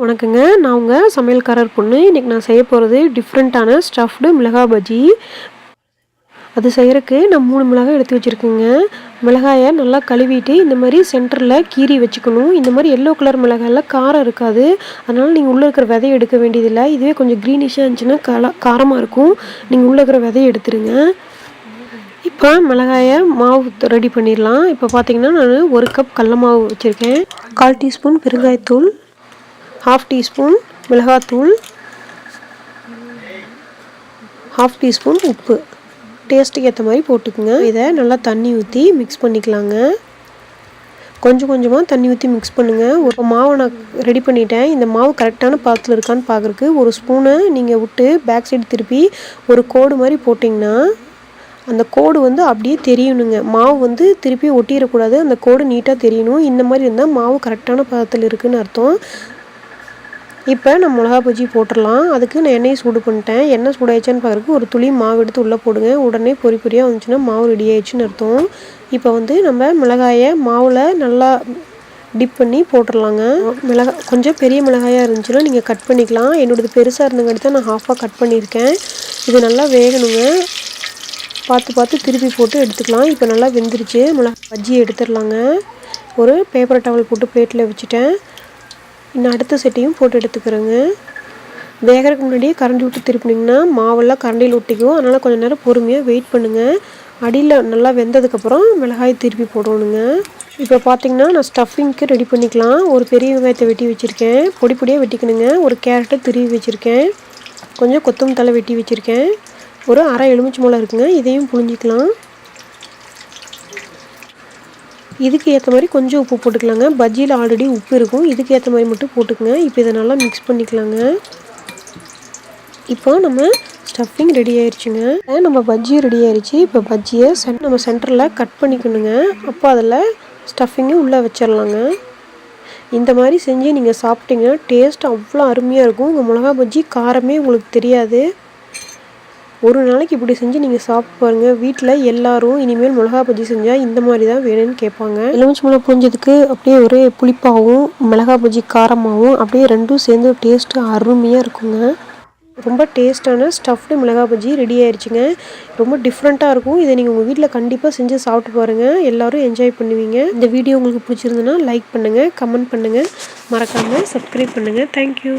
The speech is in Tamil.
வணக்கங்க. நான் உங்க சமையல்காரர் பொண்ணு. இன்னைக்கு நான் செய்ய போறது டிஃப்ரெண்ட்டான ஸ்டஃப்டு மிளகாய் பஜ்ஜி. அது செய்யறக்கு நான் 3 மிளகாய் எடுத்து வச்சிருக்கேங்க. மிளகாய நல்லா கழுவிட்டு இந்த மாரி சென்டர்ல கீறி வச்சுக்கணும். இந்த மாரி எல்லோ கலர் மிளகாய்ல காரம் இருக்காது. அதனால நீங்க உள்ள இருக்கிற விதைய எடுக்க வேண்டியதில்ல. இதுவே கொஞ்சம் கிரீனிஷா இருந்துச்சுன்னா காரமா இருக்கும். நீங்க உள்ள இருக்கிற விதைய எடுத்துருங்க. இப்போ மிளகாய மாவு ரெடி பண்ணிடலாம். இப்போ பார்த்தீங்கன்னா, நான் 1 கப் கடல மாவு வச்சிருக்கேன். 1/4 டீஸ்பூன் பெருங்காயத்தூள், 1/2 டீஸ்பூன் மிளகாத்தூள், 1/2 டீஸ்பூன் உப்பு. டேஸ்ட்டுக்கு ஏற்ற மாதிரி போட்டுக்குங்க. இதை நல்லா தண்ணி ஊற்றி மிக்ஸ் பண்ணிக்கலாங்க. கொஞ்சம் கொஞ்சமாக தண்ணி ஊற்றி மிக்ஸ் பண்ணுங்கள். ஒரு மாவை நான் ரெடி பண்ணிட்டேன். இந்த மாவு கரெக்டான பாத்தில் இருக்கான்னு பார்க்குறக்கு ஒரு ஸ்பூனை நீங்கள் விட்டு பேக் சைடு திருப்பி ஒரு கோடு மாதிரி போட்டிங்கன்னா அந்த கோடு வந்து அப்படியே தெரியணுங்க. மாவு வந்து திருப்பி ஒட்டிடக்கூடாது. அந்த கோடு நீட்டாக தெரியணும். இந்த மாதிரி இருந்தால் மாவு கரெக்டான பதத்தில் இருக்குதுன்னு அர்த்தம். இப்போ நான் மிளகா பஜ்ஜி போட்டுடலாம். அதுக்கு நான் எண்ணெயை சூடு பண்ணிட்டேன். எண்ணெய் சூடாயிடுச்சான்னு பார்க்குறக்கு ஒரு துளி மாவு எடுத்து உள்ளே போடுங்க. உடனே பொறி பொரியாக வந்துச்சுன்னா மாவு ரெடி ஆயிடுச்சுன்னு அர்த்தம். இப்போ வந்து நம்ம மிளகாயை மாவில் நல்லா டிப் பண்ணி போட்டுடலாங்க. மிளகாய் கொஞ்சம் பெரிய மிளகாயாக இருந்துச்சுன்னா நீங்கள் கட் பண்ணிக்கலாம். என்னோடது பெருசாக இருந்தங்காட்டி தான் நான் ஹாஃபாக கட் பண்ணியிருக்கேன். இது நல்லா வேகணுங்க. பார்த்து திருப்பி போட்டு எடுத்துக்கலாம். இப்போ நல்லா வெந்துருச்சு. பஜ்ஜி எடுத்துடலாங்க. ஒரு பேப்பர் டவல் போட்டு பிளேட்டில் வச்சுட்டேன். இன்னும் அடுத்த செட்டையும் போட்டு எடுத்துக்கிறேங்க. வேகிறதுக்கு முன்னாடியே கரண்டி விட்டு திருப்பினிங்கன்னா மாவெல்லாம் கரண்டியில் ஒட்டிக்கும். அதனால் கொஞ்சம் நேரம் பொறுமையாக வெயிட் பண்ணுங்கள். அடியில் நல்லா வெந்ததுக்கப்புறம் மிளகாய் திருப்பி போடணுங்க. இப்போ பார்த்தீங்கன்னா நான் ஸ்டஃபிங்க்கு ரெடி பண்ணிக்கலாம். ஒரு பெரிய வெங்காயத்தை வெட்டி வச்சுருக்கேன். பொடியாக வெட்டிக்கணுங்க. ஒரு கேரட்டை திருவி வச்சுருக்கேன். கொஞ்சம் கொத்தமல்லி தழை வெட்டி வச்சுருக்கேன். ஒரு அரை எலுமிச்சை பழம் இருக்குங்க. இதையும் புழிஞ்சிக்கலாம். இதுக்கு ஏற்ற மாதிரி கொஞ்சம் உப்பு போட்டுக்கலாங்க. பஜ்ஜியில் ஆல்ரெடி உப்பு இருக்கும். இதுக்கு ஏற்ற மாதிரி மட்டும் போட்டுக்கங்க. இப்போ இதை நல்லா மிக்ஸ் பண்ணிக்கலாங்க. இப்போ நம்ம ஸ்டஃபிங் ரெடி ஆயிடுச்சுங்க. நம்ம பஜ்ஜியும் ரெடி ஆயிடுச்சு. இப்போ பஜ்ஜியை நம்ம சென்டரில் கட் பண்ணிக்கணுங்க. அப்போ அதில் ஸ்டஃபிங்கை உள்ளே வச்சிடலாங்க. இந்த மாதிரி செஞ்சு நீங்கள் சாப்பிட்டீங்கன்னா டேஸ்ட் அவ்வளோ அருமையாக இருக்கும். உங்கள் மிளகா பஜ்ஜி காரமே உங்களுக்கு தெரியாது. ஒரு நாளைக்கு இப்படி செஞ்சு நீங்கள் சாப்பிட்டு பாருங்கள். வீட்டில் எல்லாரும் இனிமேல் மிளகா பஜ்ஜி செஞ்சால் இந்த மாதிரி தான் வேணும்னு கேட்பாங்க. எலுமிச்சை பழம் புழிஞ்சதுக்கு அப்படியே ஒரே புளிப்பாகவும் மிளகா பஜ்ஜி காரமாகவும் அப்படியே ரெண்டும் சேர்ந்து டேஸ்ட்டு அருமையாக இருக்குங்க. ரொம்ப டேஸ்ட்டான ஸ்டஃப்டு மிளகா பஜ்ஜி ரெடி ஆயிடுச்சுங்க. ரொம்ப டிஃப்ரெண்ட்டாக இருக்கும். இதை நீங்கள் உங்கள் வீட்டில் கண்டிப்பாக செஞ்சு சாப்பிட்டு பாருங்கள். எல்லோரும் என்ஜாய் பண்ணுவீங்க. இந்த வீடியோ உங்களுக்கு பிடிச்சிருந்துன்னா லைக் பண்ணுங்கள், கமெண்ட் பண்ணுங்கள், மறக்காமல் சப்ஸ்கிரைப் பண்ணுங்கள். தேங்க்யூ.